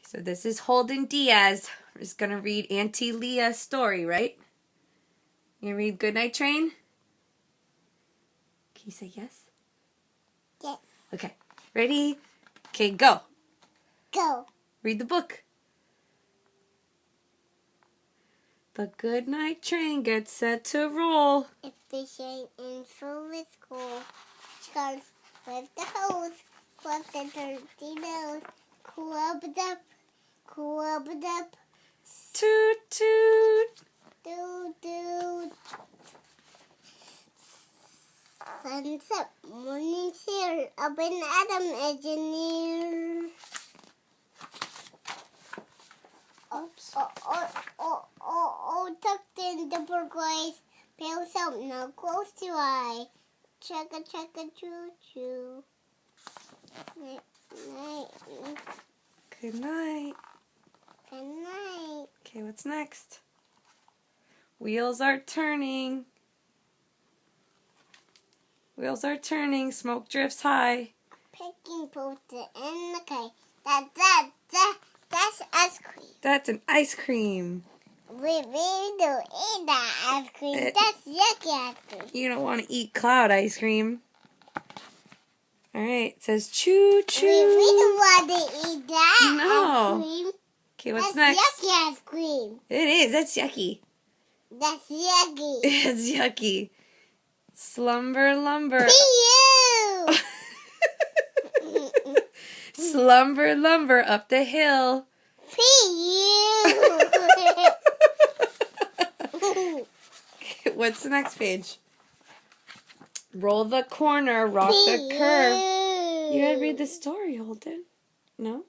So this is Holden Diaz. We're just going to read Auntie Leah's story, right? You read Goodnight Train? Can you say yes? Yes. Okay. Ready? Okay, go. Go. Read the book. The Goodnight Train gets set to roll. If the train in full with school, starts with the hose, with the dirty nose, cool up, cool up, Toot toot. do. Sun's up, morning's here, up in Adam engineer. Oops. Tucked in the turquoise, pale soap, now close to eye. Chugga, choo, choo. Night, night. Good night. Good night. Okay, what's next? Wheels are turning. Wheels are turning. Smoke drifts high. Picking poster in the kite. That's ice cream. That's an ice cream. We don't eat that ice cream. That's yucky ice cream. You don't want to eat cloud ice cream. All right, it says choo choo. We don't want to eat that No. ice cream. Okay, what's That's next? yucky ice cream. It is. That's yucky. That's yucky. It's yucky. Slumber lumber. Pee-you! Slumber lumber up the hill. Pee-you! What's the next page? Roll the corner, rock the curve. You gotta read the story, Holden. No?